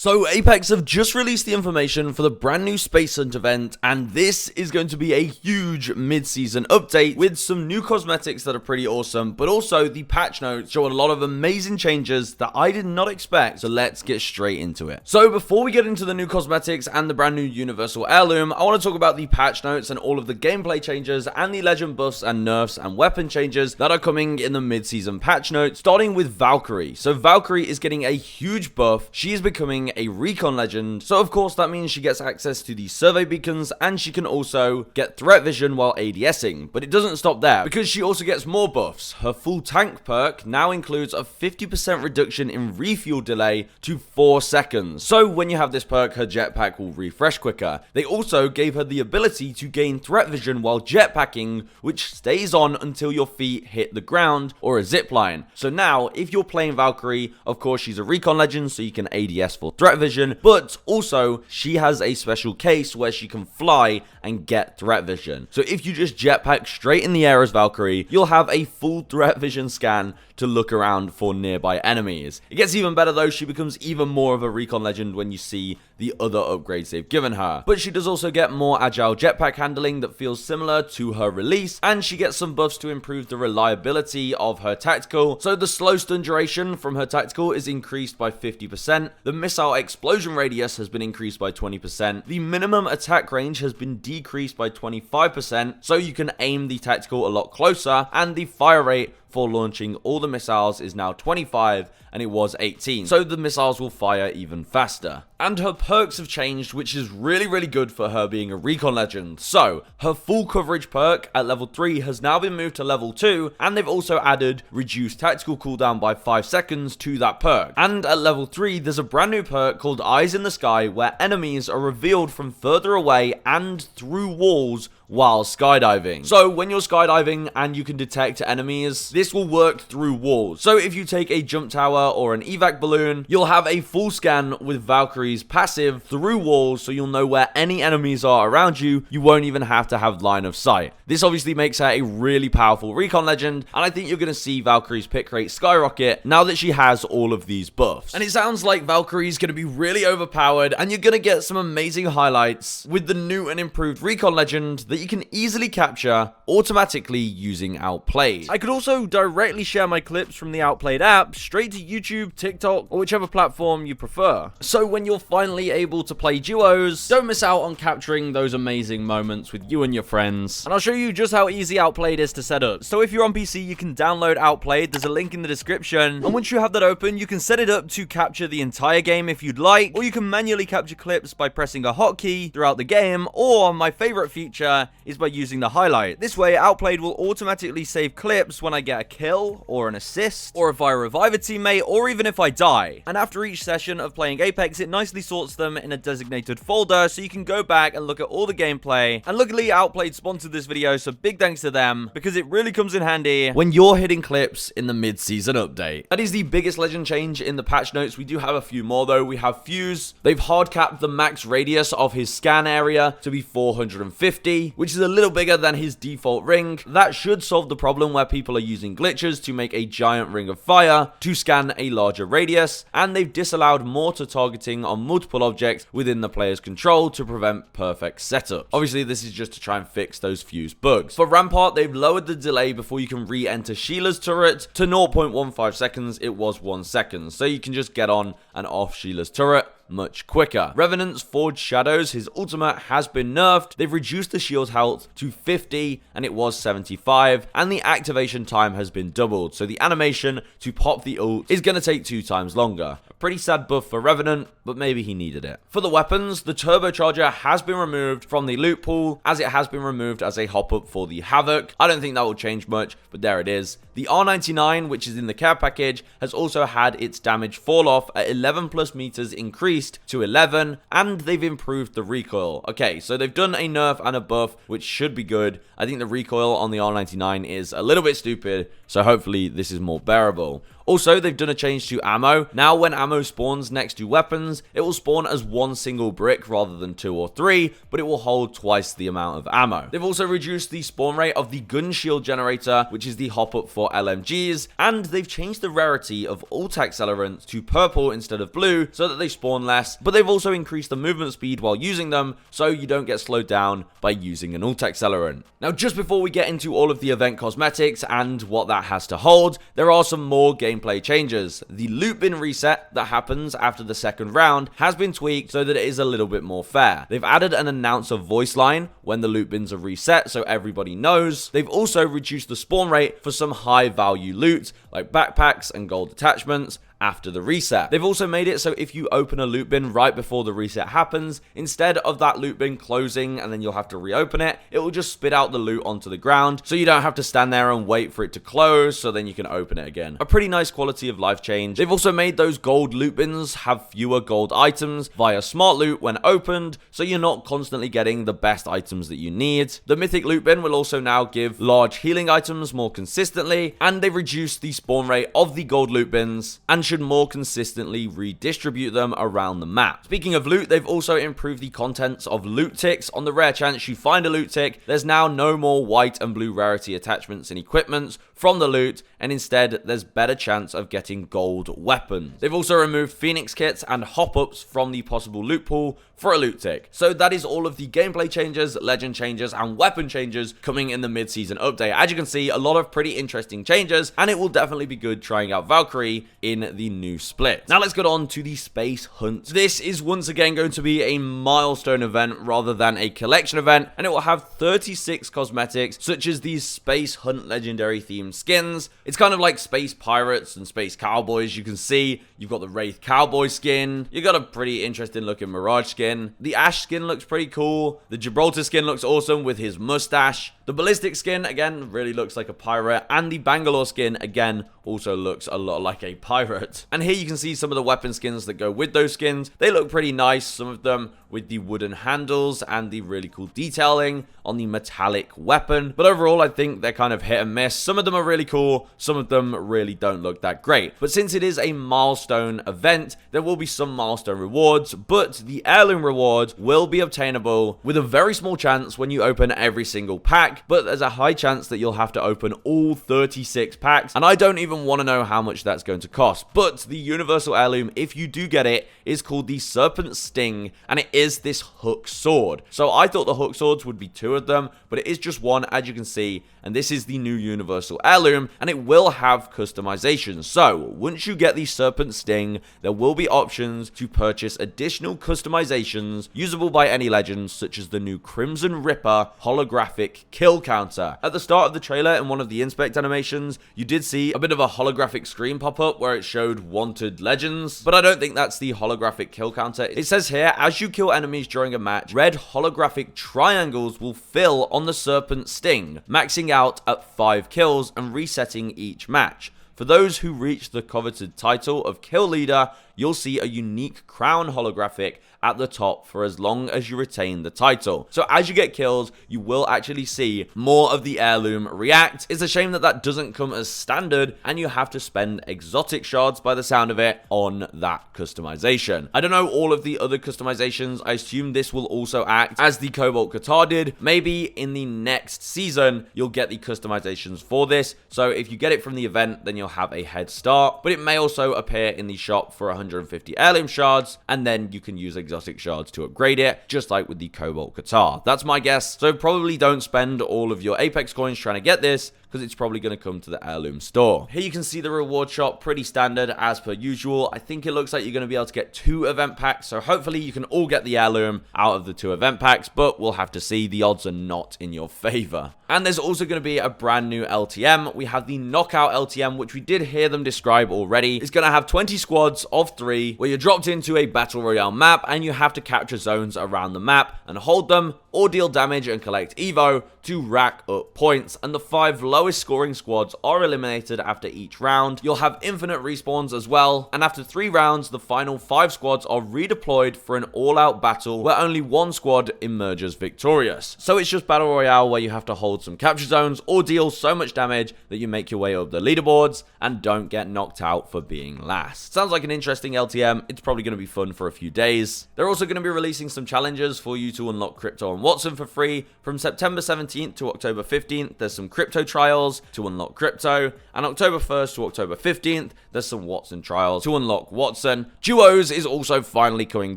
So Apex have just released the information for the brand new Space Hunt event, and this is going to be a huge mid-season update with some new cosmetics that are pretty awesome, but also the patch notes show a lot of amazing changes that I did not expect, so let's get straight into it. So before we get into the new cosmetics and the brand new Universal Heirloom, I want to talk about the patch notes and all of the gameplay changes and the legend buffs and nerfs and weapon changes that are coming in the mid-season patch notes, starting with Valkyrie. So Valkyrie is getting a huge buff. She is becoming a recon legend, so of course that means she gets access to the survey beacons and she can also get threat vision while ADSing, but it doesn't stop there because she also gets more buffs. Her full tank perk now includes a 50% reduction in refuel delay to 4 seconds, so when you have this perk her jetpack will refresh quicker. They also gave her the ability to gain threat vision while jetpacking, which stays on until your feet hit the ground or a zipline. So now if you're playing Valkyrie, of course she's a recon legend so you can ADS for threat vision, but also she has a special case where she can fly and get threat vision. So if you just jetpack straight in the air as Valkyrie, you'll have a full threat vision scan to look around for nearby enemies. It gets even better though, she becomes even more of a recon legend when you see the other upgrades they've given her. But she does also get more agile jetpack handling that feels similar to her release, and she gets some buffs to improve the reliability of her tactical. So the slow stun duration from her tactical is increased by 50%, the missile explosion radius has been increased by 20%, the minimum attack range has been decreased by 25%, so you can aim the tactical a lot closer, and the fire rate for launching all the missiles is now 25 and it was 18, so the missiles will fire even faster. And her perks have changed, which is really good for her being a recon legend. So her full coverage perk at level 3 has now been moved to level 2, and they've also added reduced tactical cooldown by 5 seconds to that perk. And at level 3 there's a brand new perk called Eyes in the Sky, where enemies are revealed from further away and through walls while skydiving. So when you're skydiving and you can detect enemies, this will work through walls. So if you take a jump tower or an evac balloon, you'll have a full scan with Valkyrie's passive through walls, so you'll know where any enemies are around you. You won't even have to have line of sight. This obviously makes her a really powerful recon legend, and I think you're going to see Valkyrie's pick rate skyrocket now that she has all of these buffs. And it sounds like Valkyrie's going to be really overpowered, and you're going to get some amazing highlights with the new and improved recon legend that you can easily capture automatically using Outplayed. I could also directly share my clips from the Outplayed app straight to YouTube, TikTok, or whichever platform you prefer. So when you're finally able to play duos, don't miss out on capturing those amazing moments with you and your friends. And I'll show you just how easy Outplayed is to set up. So if you're on PC, you can download Outplayed. There's a link in the description. And once you have that open, you can set it up to capture the entire game if you'd like, or you can manually capture clips by pressing a hotkey throughout the game, or my favorite feature is by using the highlight. This way, Outplayed will automatically save clips when I get a kill, or an assist, or if I revive a teammate, or even if I die. And after each session of playing Apex, it nicely sorts them in a designated folder, so you can go back and look at all the gameplay. And luckily, Outplayed sponsored this video, so big thanks to them, because it really comes in handy when you're hitting clips in the mid-season update. That is the biggest legend change in the patch notes. We do have a few more though. We have Fuse. They've hard capped the max radius of his scan area to be 450, which is a little bigger than his default ring. That should solve the problem where people are using glitches to make a giant ring of fire to scan a larger radius, and they've disallowed mortar targeting on multiple objects within the player's control to prevent perfect setup. Obviously this is just to try and fix those Fuse bugs. For Rampart, they've lowered the delay before you can re-enter Sheila's turret to 0.15 seconds. It was 1 second, so you can just get on and off Sheila's turret much quicker. Revenant's Forged Shadows, his ultimate has been nerfed. They've reduced the shield's health to 50 and it was 75, and the activation time has been doubled, so the animation to pop the ult is going to take 2 times longer. A pretty sad buff for Revenant, but maybe he needed it. For the weapons, the turbocharger has been removed from the loot pool, as it has been removed as a hop-up for the Havoc. I don't think that will change much, but there it is. The R99, which is in the care package, has also had its damage fall off at 11 plus meters increased to 11, and they've improved the recoil. Okay, so they've done a nerf and a buff, which should be good. I think the recoil on the R99 is a little bit stupid, so hopefully this is more bearable. Also, they've done a change to ammo. Now when ammo spawns next to weapons, it will spawn as one single brick rather than 2 or 3, but it will hold twice the amount of ammo. They've also reduced the spawn rate of the gun shield generator, which is the hop up for LMGs, and they've changed the rarity of alt accelerants to purple instead of blue so that they spawn less, but they've also increased the movement speed while using them so you don't get slowed down by using an alt accelerant. Now, just before we get into all of the event cosmetics and what that has to hold, there are some more gameplay changes. The loot bin reset that happens after the second round has been tweaked so that it is a little bit more fair. They've added an announcer voice line when the loot bins are reset so everybody knows. They've also reduced the spawn rate for some high value loot like backpacks and gold attachments after the reset. They've also made it so if you open a loot bin right before the reset happens, instead of that loot bin closing and then you'll have to reopen it, it will just spit out the loot onto the ground, so you don't have to stand there and wait for it to close, so then you can open it again. A pretty nice quality of life change. They've also made those gold loot bins have fewer gold items via smart loot when opened, so you're not constantly getting the best items that you need. The mythic loot bin will also now give large healing items more consistently, and they've reduced the spawn rate of the gold loot bins and should more consistently redistribute them around the map. Speaking of loot, they've also improved the contents of loot ticks. On the rare chance you find a loot tick, there's now no more white and blue rarity attachments and equipments from the loot, and instead there's better chance of getting gold weapons. They've also removed phoenix kits and hop-ups from the possible loot pool for a loot tick. So that is all of the gameplay changes, legend changes, and weapon changes coming in the mid-season update. As you can see, a lot of pretty interesting changes, and it will definitely be good trying out Valkyrie in the new split. Now let's get on to the Space Hunt. This is once again going to be a milestone event rather than a collection event, and it will have 36 cosmetics, such as these Space Hunt legendary themed skins. It's kind of like Space Pirates and Space Cowboys. You can see you've got the Wraith Cowboy skin, you got a pretty interesting looking Mirage skin, the Ash skin looks pretty cool, the Gibraltar skin looks awesome with his mustache, the Ballistic skin again really looks like a pirate, and the Bangalore skin again also looks a lot like a pirate. And here you can see some of the weapon skins that go with those skins. They look pretty nice, some of them with the wooden handles and the really cool detailing on the metallic weapon. But overall, I think they're kind of hit and miss. Some of them are really cool, some of them really don't look that great. But since it is a milestone event, there will be some milestone rewards, but the heirloom reward will be obtainable with a very small chance when you open every single pack, but there's a high chance that you'll have to open all 36 packs, and I don't even want to know how much that's going to cost. But the universal heirloom, if you do get it, is called the Serpent Sting, and it is this hook sword. So I thought the hook swords would be 2 of them, but it is just 1, as you can see, and this is the new universal heirloom, and it will have customization. So once you get the Serpent Sting, there will be options to purchase additional customizations usable by any legends, such as the new Crimson Ripper holographic kill counter. At the start of the trailer, in one of the inspect animations, you did see a bit of a holographic screen pop up where it showed wanted legends, but I don't think that's the holographic kill counter. It says here, as you kill enemies during a match, red holographic triangles will fill on the Serpent Sting, maxing out at 5 kills and resetting each match. For those who reach the coveted title of Kill Leader, you'll see a unique crown holographic at the top for as long as you retain the title. So as you get kills, you will actually see more of the heirloom react. It's a shame that that doesn't come as standard and you have to spend exotic shards by the sound of it on that customization. I don't know all of the other customizations. I assume this will also act as the Cobalt Guitar did. Maybe in the next season, you'll get the customizations for this. So if you get it from the event, then you'll have a head start, but it may also appear in the shop for 150 heirloom shards, and then you can use exotic shards to upgrade it, just like with the Cobalt Guitar. That's my guess. So probably don't spend all of your Apex coins trying to get this, because it's probably going to come to the heirloom store. Here you can see the reward shop, pretty standard as per usual. I think it looks like you're going to be able to get 2 event packs, so hopefully you can all get the heirloom out of the 2 event packs, but we'll have to see. The odds are not in your favor. And there's also going to be a brand new LTM. We have the Knockout LTM, which we did hear them describe already. It's going to have 20 squads of 3, where you're dropped into a battle royale map, and you have to capture zones around the map and hold them or deal damage and collect Evo to rack up points, and the 5 lowest scoring squads are eliminated after each round. You'll have infinite respawns as well, and after 3 rounds, the final 5 squads are redeployed for an all-out battle where only one squad emerges victorious. So it's just Battle Royale where you have to hold some capture zones or deal so much damage that you make your way up the leaderboards and don't get knocked out for being last. Sounds like an interesting LTM. It's probably going to be fun for a few days. They're also going to be releasing some challenges for you to unlock Crypto and Watson for free. From September 17th to October 15th, there's some crypto trials to unlock Crypto, and October 1st to October 15th, there's some Watson trials to unlock Watson. Duos is also finally coming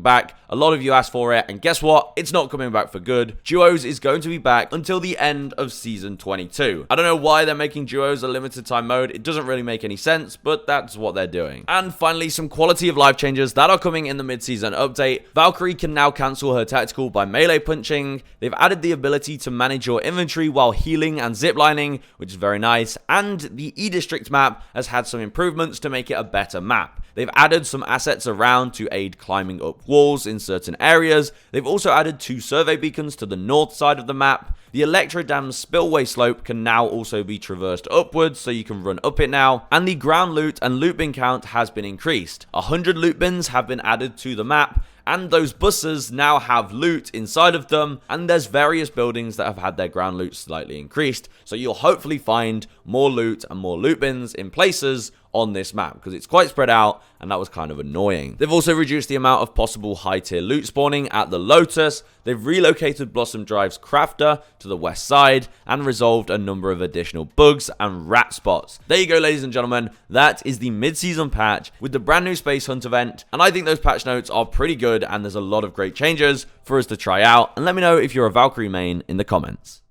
back. A lot of you asked for it, and guess what? It's not coming back for good. Duos is going to be back until the end of Season 22. I don't know why they're making Duos a limited time mode. It doesn't really make any sense, but that's what they're doing. And finally, some quality of life changes that are coming in the mid-season update. Valkyrie can now cancel her tactical by melee punching. They've added the ability to manage your inventory while healing and ziplining, which is very nice. And the E-District map has had some improvements to make it a better map. They've added some assets around to aid climbing up walls in certain areas. They've also added 2 survey beacons to the north side of the map. The Electro Dam spillway slope can now also be traversed upwards, so you can run up it now. And the ground loot and loot bin count has been increased. 100 loot bins have been added to the map, and those buses now have loot inside of them, and there's various buildings that have had their ground loot slightly increased, so you'll hopefully find more loot and more loot bins in places on this map, because it's quite spread out, and that was kind of annoying. They've also reduced the amount of possible high-tier loot spawning at the Lotus. They've relocated Blossom Drive's crafter to the west side, and resolved a number of additional bugs and rat spots. There you go, ladies and gentlemen. That is the mid-season patch with the brand new Space Hunt event, and I think those patch notes are pretty good, and there's a lot of great changes for us to try out. And let me know if you're a Valkyrie main in the comments.